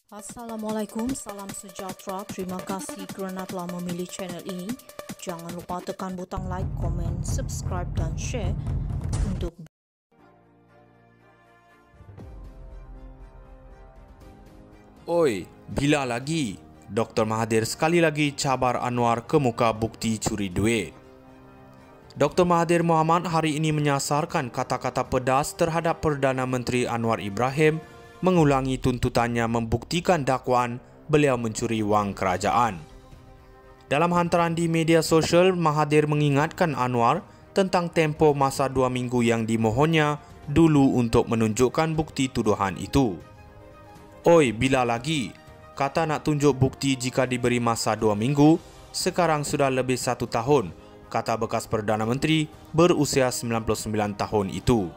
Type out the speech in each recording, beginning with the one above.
Assalamualaikum, salam sejahtera. Terima kasih kerana telah memilih channel ini. Jangan lupa tekan butang like, komen, subscribe dan share untuk Oi, bila lagi? Dr. Mahathir sekali lagi cabar Anwar ke muka bukti curi duit. Dr. Mahathir Mohamad hari ini menyasarkan kata-kata pedas terhadap Perdana Menteri Anwar Ibrahim mengulangi tuntutannya membuktikan dakwaan beliau mencuri wang kerajaan. Dalam hantaran di media sosial, Mahathir mengingatkan Anwar tentang tempoh masa 2 minggu yang dimohonnya dulu untuk menunjukkan bukti tuduhan itu. Oi, bila lagi? Kata nak tunjuk bukti jika diberi masa 2 minggu, sekarang sudah lebih 1 tahun, kata bekas Perdana Menteri berusia 99 tahun itu.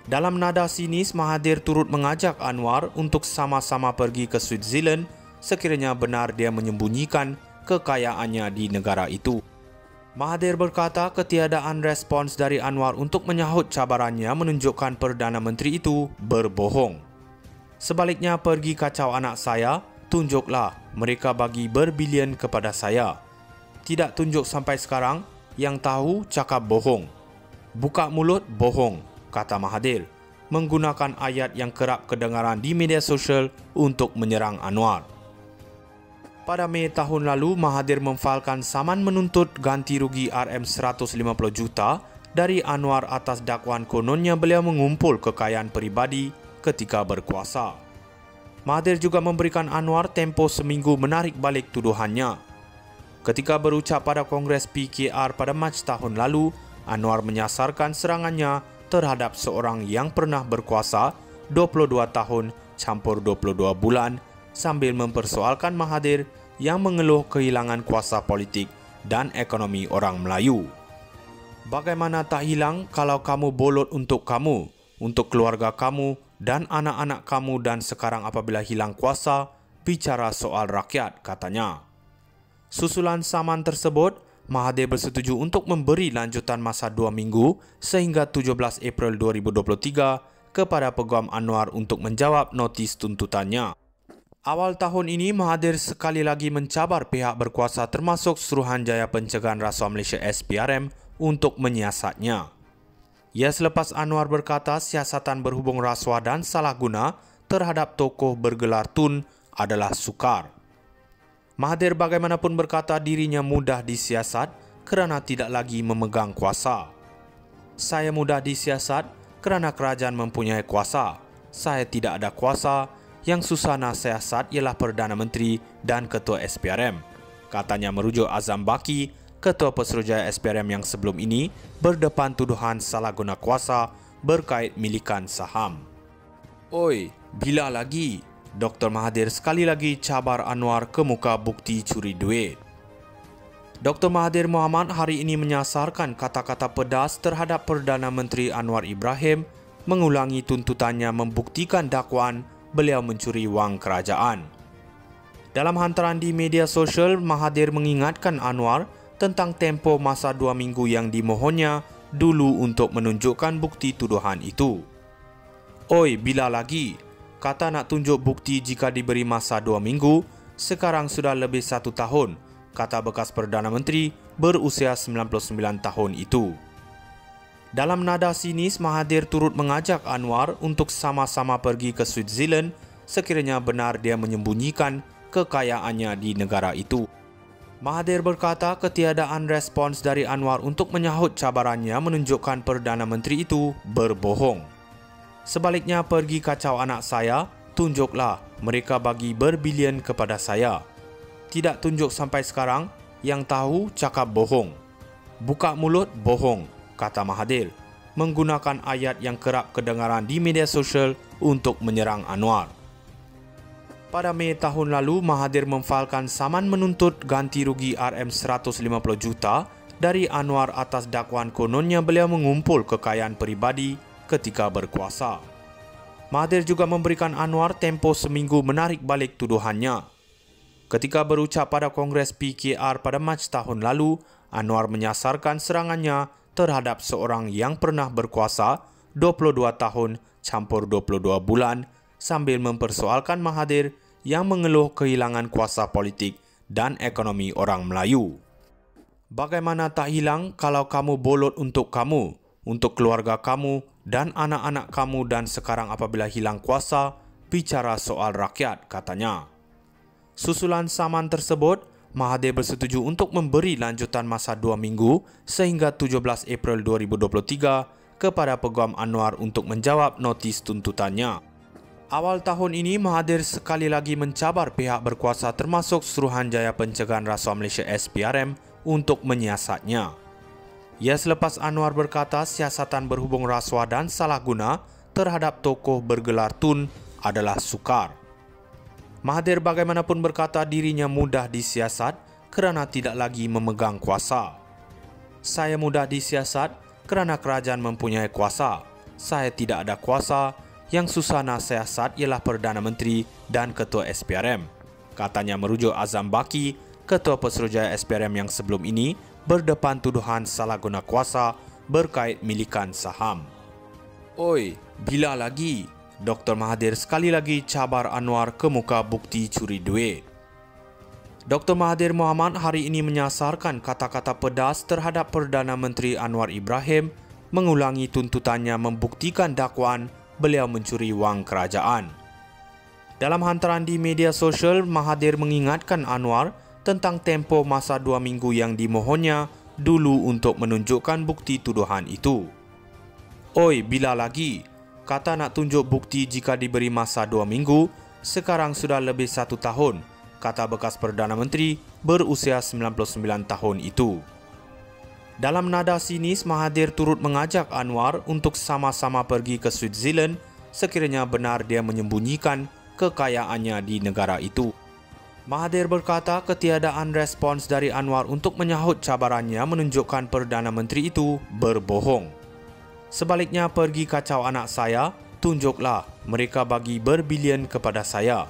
Dalam nada sinis, Mahathir turut mengajak Anwar untuk sama-sama pergi ke Switzerland sekiranya benar dia menyembunyikan kekayaannya di negara itu. Mahathir berkata ketiadaan respons dari Anwar untuk menyahut cabarannya menunjukkan Perdana Menteri itu berbohong. Sebaliknya, pergi kacau anak saya, tunjuklah mereka bagi berbilion kepada saya. Tidak tunjuk sampai sekarang, yang tahu cakap bohong. Buka mulut bohong, kata Mahathir, menggunakan ayat yang kerap kedengaran di media sosial untuk menyerang Anwar. Pada Mei tahun lalu, Mahathir memfailkan saman menuntut ganti rugi RM150 juta dari Anwar atas dakwaan kononnya beliau mengumpul kekayaan peribadi ketika berkuasa. Mahathir juga memberikan Anwar tempoh seminggu menarik balik tuduhannya. Ketika berucap pada Kongres PKR pada Mac tahun lalu, Anwar menyasarkan serangannya terhadap seorang yang pernah berkuasa 22 tahun campur 22 bulan sambil mempersoalkan Mahathir yang mengeluh kehilangan kuasa politik dan ekonomi orang Melayu. Bagaimana tak hilang kalau kamu bolot untuk kamu, untuk keluarga kamu dan anak-anak kamu, dan sekarang apabila hilang kuasa, bicara soal rakyat, katanya. Susulan saman tersebut, Mahathir bersetuju untuk memberi lanjutan masa 2 minggu sehingga 17 April 2023 kepada Peguam Anwar untuk menjawab notis tuntutannya. Awal tahun ini, Mahathir sekali lagi mencabar pihak berkuasa termasuk Suruhanjaya Pencegahan Rasuah Malaysia SPRM untuk menyiasatnya. Ia selepas Anwar berkata siasatan berhubung rasuah dan salah guna terhadap tokoh bergelar Tun adalah sukar. Mahathir bagaimanapun berkata dirinya mudah disiasat kerana tidak lagi memegang kuasa. Saya mudah disiasat kerana kerajaan mempunyai kuasa. Saya tidak ada kuasa. Yang susah nak siasat ialah Perdana Menteri dan Ketua SPRM. Katanya merujuk Azam Baki, Ketua Pesuruhjaya SPRM yang sebelum ini berdepan tuduhan salah guna kuasa berkait milikan saham. Oi, bila lagi? Dr. Mahathir sekali lagi cabar Anwar ke muka bukti curi duit. Dr. Mahathir Mohamad hari ini menyasarkan kata-kata pedas terhadap Perdana Menteri Anwar Ibrahim mengulangi tuntutannya membuktikan dakwaan beliau mencuri wang kerajaan. Dalam hantaran di media sosial, Mahathir mengingatkan Anwar tentang tempoh masa 2 minggu yang dimohonnya dulu untuk menunjukkan bukti tuduhan itu. Oi, bila lagi? Kata nak tunjuk bukti jika diberi masa 2 minggu, sekarang sudah lebih 1 tahun, kata bekas Perdana Menteri berusia 99 tahun itu. Dalam nada sinis, Mahathir turut mengajak Anwar untuk sama-sama pergi ke Switzerland sekiranya benar dia menyembunyikan kekayaannya di negara itu. Mahathir berkata ketiadaan respons dari Anwar untuk menyahut cabarannya menunjukkan Perdana Menteri itu berbohong. Sebaliknya, pergi kacau anak saya, tunjuklah mereka bagi berbilion kepada saya. Tidak tunjuk sampai sekarang, yang tahu cakap bohong. Buka mulut bohong, kata Mahathir, menggunakan ayat yang kerap kedengaran di media sosial untuk menyerang Anwar. Pada Mei tahun lalu, Mahathir memfailkan saman menuntut ganti rugi RM150 juta dari Anwar atas dakwaan kononnya beliau mengumpul kekayaan peribadi ketika berkuasa. Mahathir juga memberikan Anwar tempoh seminggu menarik balik tuduhannya. Ketika berucap pada Kongres PKR pada Mac tahun lalu, Anwar menyasarkan serangannya terhadap seorang yang pernah berkuasa 22 tahun campur 22 bulan sambil mempersoalkan Mahathir yang mengeluh kehilangan kuasa politik dan ekonomi orang Melayu. Bagaimana tak hilang kalau kamu bolot untuk kamu, untuk keluarga kamu dan anak-anak kamu, dan sekarang apabila hilang kuasa, bicara soal rakyat, katanya. Susulan saman tersebut, Mahathir bersetuju untuk memberi lanjutan masa 2 minggu sehingga 17 April 2023 kepada Peguam Anwar untuk menjawab notis tuntutannya. Awal tahun ini, Mahathir sekali lagi mencabar pihak berkuasa termasuk Suruhanjaya Pencegahan Rasuah Malaysia SPRM untuk menyiasatnya. Ia selepas Anwar berkata siasatan berhubung rasuah dan salah guna terhadap tokoh bergelar Tun adalah sukar. Mahathir bagaimanapun berkata dirinya mudah disiasat kerana tidak lagi memegang kuasa. Saya mudah disiasat kerana kerajaan mempunyai kuasa. Saya tidak ada kuasa. Yang susah nak siasat ialah Perdana Menteri dan Ketua SPRM, katanya merujuk Azam Baki, Ketua Pesuruhjaya SPRM yang sebelum ini berdepan tuduhan salah guna kuasa berkait milikan saham. Oi, bila lagi? Dr. Mahathir sekali lagi cabar Anwar ke muka bukti curi duit. Dr. Mahathir Mohamad hari ini menyasarkan kata-kata pedas terhadap Perdana Menteri Anwar Ibrahim, mengulangi tuntutannya membuktikan dakwaan beliau mencuri wang kerajaan. Dalam hantaran di media sosial, Mahathir mengingatkan Anwar tentang tempoh masa 2 minggu yang dimohonnya dulu untuk menunjukkan bukti tuduhan itu. Oi, bila lagi? Kata nak tunjuk bukti jika diberi masa 2 minggu, sekarang sudah lebih 1 tahun, kata bekas Perdana Menteri berusia 99 tahun itu. Dalam nada sinis, Mahathir turut mengajak Anwar untuk sama-sama pergi ke Switzerland sekiranya benar dia menyembunyikan kekayaannya di negara itu. Mahathir berkata ketiadaan respons dari Anwar untuk menyahut cabarannya menunjukkan Perdana Menteri itu berbohong. Sebaliknya, pergi kacau anak saya, tunjuklah mereka bagi berbilion kepada saya.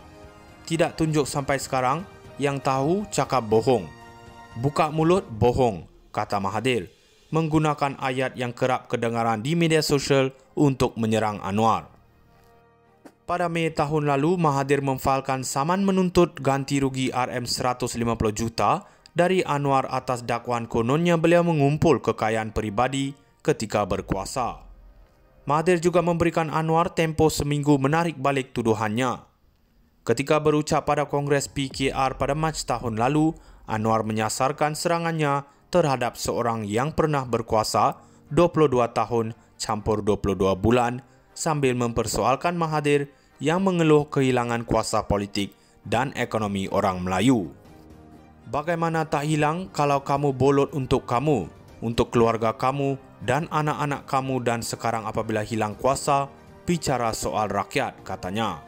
Tidak tunjuk sampai sekarang, yang tahu cakap bohong. Buka mulut bohong, kata Mahathir, menggunakan ayat yang kerap kedengaran di media sosial untuk menyerang Anwar. Pada Mei tahun lalu, Mahathir memfailkan saman menuntut ganti rugi RM150 juta dari Anwar atas dakwaan kononnya beliau mengumpul kekayaan peribadi ketika berkuasa. Mahathir juga memberikan Anwar tempoh seminggu menarik balik tuduhannya. Ketika berucap pada Kongres PKR pada Mac tahun lalu, Anwar menyasarkan serangannya terhadap seorang yang pernah berkuasa 22 tahun campur 22 bulan sambil mempersoalkan Mahathir yang mengeluh kehilangan kuasa politik dan ekonomi orang Melayu. Bagaimana tak hilang kalau kamu bolot untuk kamu, untuk keluarga kamu dan anak-anak kamu, dan sekarang apabila hilang kuasa, bicara soal rakyat, katanya.